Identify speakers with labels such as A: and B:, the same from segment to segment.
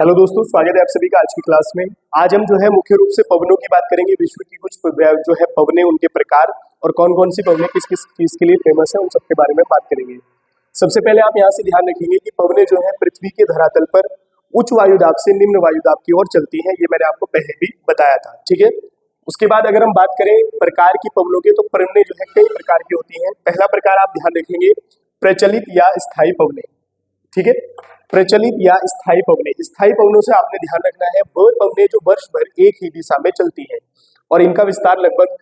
A: Hello दोस्तों, स्वागत है आप सभी का आज की क्लास में। आज हम जो है मुख्य रूप से पवनों की बात करेंगे। विश्व की कुछ जो है पवनें, उनके प्रकार और कौन कौन सी पवनें किस किस चीज के लिए फेमस है, उन सबके बारे में बात करेंगे। सबसे पहले आप यहाँ से ध्यान रखेंगे कि पवनें जो है पृथ्वी के धरातल पर उच्च वायुदाब से निम्न वायुदाब की ओर चलती हैं। ये मैंने आपको पहले भी बताया था, ठीक है। उसके बाद अगर हम बात करें प्रकार की पवनों के, तो पवनें जो है कई प्रकार की होती हैं। पहला प्रकार आप ध्यान रखेंगे प्रचलित या स्थायी पवनें, ठीक है। प्रचलित या स्थायी पवनें, स्थायी पवनों से आपने ध्यान रखना है वो पवनें जो वर्ष भर एक ही दिशा में चलती हैं और इनका विस्तार लगभग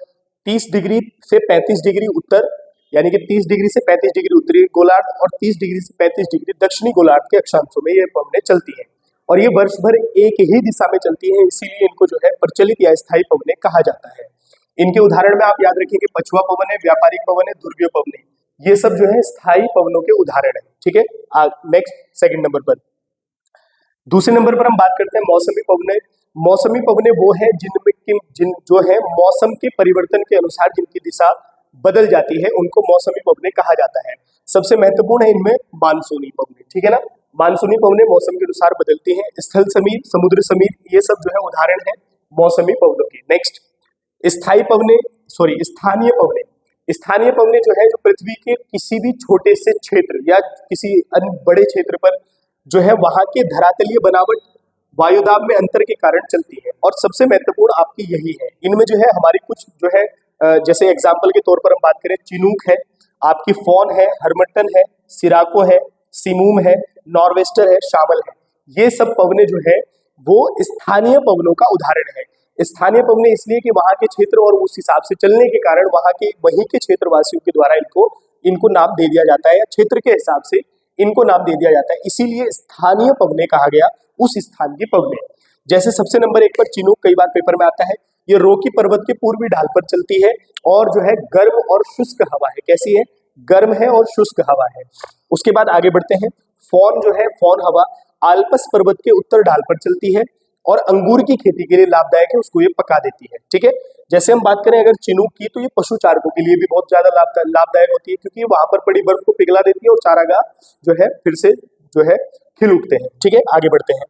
A: 30 डिग्री से 35 डिग्री उत्तर, यानी कि 30 डिग्री से 35 डिग्री उत्तरी गोलार्ध और 30 डिग्री से 35 डिग्री दक्षिणी गोलार्ध के अक्षांशों में ये पवनें चलती हैं और ये वर्ष भर एक ही दिशा में चलती हैं। इसीलिए इनको जो है प्रचलित या स्थायी पवनें कहा जाता है। इनके उदाहरण में आप याद रखेंगे पछुआ पवन है, व्यापारिक पवन है, ध्रुवीय पवन है। ये सब जो है स्थायी पवनों के उदाहरण है, ठीक है। नेक्स्ट सेकंड नंबर पर, दूसरे नंबर पर हम बात करते हैं मौसमी पवनें। मौसमी पवनें वो है जिन जो है मौसम के परिवर्तन के अनुसार जिनकी दिशा बदल जाती है, उनको मौसमी पवनें कहा जाता है। सबसे महत्वपूर्ण है इनमें मानसूनी पवनें, ठीक है ना। मानसूनी पवनें मौसम के अनुसार बदलती हैं। स्थल समीर, समुद्र समीर, ये सब जो है उदाहरण है मौसमी पवनों के। नेक्स्ट स्थायी पवनें, स्थानीय पवनें। स्थानीय पवनें जो है जो पृथ्वी के किसी भी छोटे से क्षेत्र या किसी अन्य बड़े क्षेत्र पर जो है वहां के धरातलीय बनावट वायुदाब में अंतर के कारण चलती है और सबसे महत्वपूर्ण आपकी यही है। इनमें जो है हमारी कुछ जो है जैसे एग्जाम्पल के तौर पर हम बात करें, चिनूक है, आपकी फॉन है, हरमट्टन है, सिराको है, सिमूम है, नॉर्वेस्टर है, शामल है। ये सब पवनें जो है वो स्थानीय पवनों का उदाहरण है। स्थानीय पवनें इसलिए कि वहां के क्षेत्र और उस हिसाब से चलने के कारण वहां के वहीं के क्षेत्रवासियों के द्वारा इनको नाम दे दिया जाता है या क्षेत्र के हिसाब से इनको नाम दे दिया जाता है। इसीलिए स्थानीय पवनें कहा गया उस स्थान की पवनें। जैसे सबसे नंबर 1 पर चिनूक, कई बार पेपर में आता है। ये रोकी पर्वत के पूर्वी ढाल पर चलती है और जो है गर्म और शुष्क हवा है। कैसी है? गर्म है और शुष्क हवा है। उसके बाद आगे बढ़ते हैं। फॉन जो है, फॉन हवा आल्पस पर्वत के उत्तर ढाल पर चलती है और अंगूर की खेती के लिए लाभदायक है, उसको ये पका देती है, ठीक है। जैसे हम बात करें अगर चिनूक की, तो ये पशु चारकों के लिए भी बहुत ज्यादा लाभदायक होती है, क्योंकि वहां पर पड़ी बर्फ को पिघला देती है और चारागाह जो है फिर से जो है खिल उठते हैं, ठीक है। आगे बढ़ते हैं।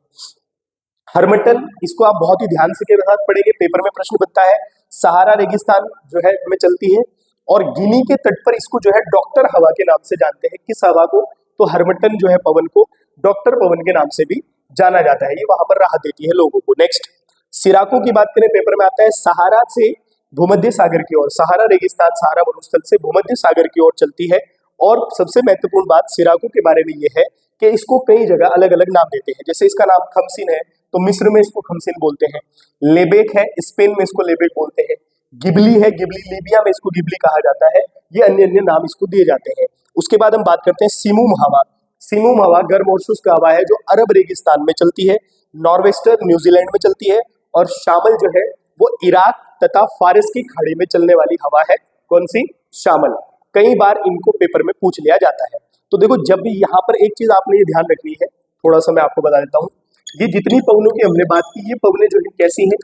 A: हरमट्टन, इसको आप बहुत ही ध्यान से के साथ पढ़ेंगे, पेपर में प्रश्न बनता है। सहारा रेगिस्तान जो है में चलती है और गिनी के तट पर इसको जो है डॉक्टर हवा के नाम से जानते हैं। किस हवा को? तो हरमट्टन जो है पवन को डॉक्टर पवन के नाम से भी जाना जाता है। ये वहां पर राहत देती है लोगों को। नेक्स्ट सिराको की बात करें, पेपर में आता है। सहारा से भूमध्य सागर की ओर, सहारा रेगिस्तान सहारा मरुस्थल से भूमध्य सागर की ओर चलती है। और सबसे महत्वपूर्ण बात सिराको के बारे में ये है कि इसको कई जगह अलग अलग नाम देते हैं। जैसे इसका नाम खमसिन है, तो मिस्र में इसको खमसिन बोलते हैं। लेबेक है, स्पेन में इसको लेबेक बोलते हैं। गिबली है, गिबली लीबिया में इसको गिबली कहा जाता है। ये अन्य अन्य नाम इसको दिए जाते हैं। उसके बाद हम बात करते हैं सिमुम हवा। सिमुम हवा गर्म और शुष्क हवा है जो अरब रेगिस्तान में चलती है। नॉर्वेस्टर न्यूजीलैंड में चलती है और शामल जो है वो इराक तथा फारस की खाड़ी में चलने वाली हवा है। कौन सी? शामल। कई बार इनको पेपर में पूछ लिया जाता है। तो देखो, जब भी यहाँ पर एक चीज आपने ये ध्यान रखनी है, थोड़ा सा मैं आपको बता देता हूँ। ये जितनी पवनों की हमने बात की, ये पवनें जो है कैसी हैं?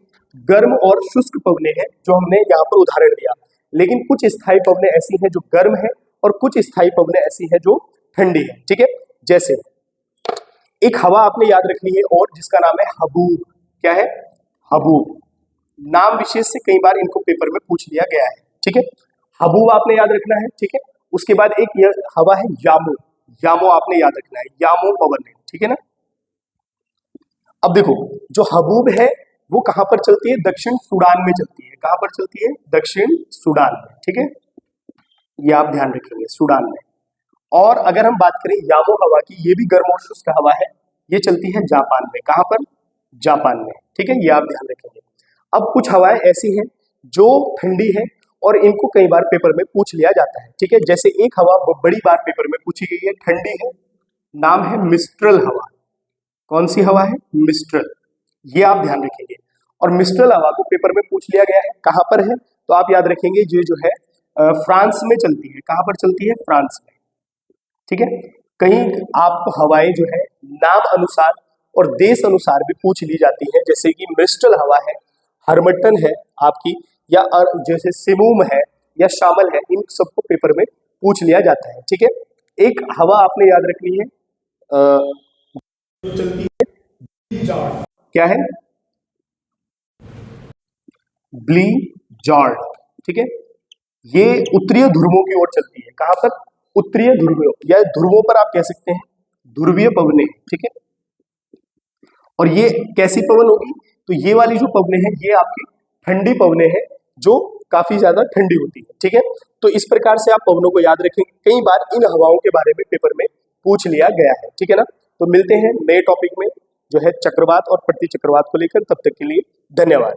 A: गर्म और शुष्क पवनें हैं जो हमने यहाँ पर उदाहरण दिया। लेकिन कुछ स्थायी पवनें ऐसी हैं जो गर्म है और कुछ स्थायी पवनें ऐसी हैं जो ठंडी है, ठीक है। जैसे एक हवा आपने याद रखनी है और जिसका नाम है हबूब। क्या है? हबूब। नाम विशेष से कई बार इनको पेपर में पूछ लिया गया है, ठीक है। हबूब आपने याद रखना है, ठीक है। उसके बाद एक हवा है यामो। यामो आपने याद रखना है, यामो पवन है, ठीक है ना। अब देखो, जो हबूब है वो कहां पर चलती है? दक्षिण सूडान में चलती है। कहां पर चलती है? दक्षिण सूडान में, ठीक है। ये आप ध्यान रखेंगे, सूडान में। और अगर हम बात करें यामो हवा की, ये भी गर्म और शुष्क हवा है। ये चलती है जापान में। कहां पर? जापान में, ठीक है। ये आप ध्यान रखेंगे। अब कुछ हवाएं ऐसी हैं जो ठंडी है और इनको कई बार पेपर में पूछ लिया जाता है, ठीक है। जैसे एक हवा बड़ी बार पेपर में पूछी गई है, ठंडी है, नाम है मिस्ट्रल हवा। कौन सी हवा है? मिस्ट्रल। ये आप ध्यान रखेंगे। और मिस्ट्रल हवा को पेपर में पूछ लिया गया है। कहां पर है? तो आप याद रखेंगे ये जो है फ्रांस में चलती है। कहां पर चलती है? फ्रांस में, ठीक है। कहीं आपको हवाएं जो है नाम अनुसार और देश अनुसार भी पूछ ली जाती है। जैसे कि मिस्ट्रल हवा है, हरमट्टन है आपकी, या जैसे सिमूम है या शामल है, इन सबको पेपर में पूछ लिया जाता है, ठीक है। एक हवा आपने याद रखनी है जो चलती है क्या है? ब्लीजॉर्ड, ठीक है। ये उत्तरीय ध्रुवों की ओर चलती है। कहां पर? उत्तरीय ध्रुवों या ध्रुवों पर आप कह सकते हैं, ध्रुवीय पवनें, ठीक है। और ये कैसी पवन होगी? तो ये वाली जो पवनें हैं ये आपकी ठंडी पवनें हैं, जो काफी ज्यादा ठंडी होती है, ठीक है। तो इस प्रकार से आप पवनों को याद रखेंगे। कई बार इन हवाओं के बारे में पेपर में पूछ लिया गया है, ठीक है ना। तो मिलते हैं नए टॉपिक में जो है चक्रवात और प्रति चक्रवात को लेकर। तब तक के लिए धन्यवाद।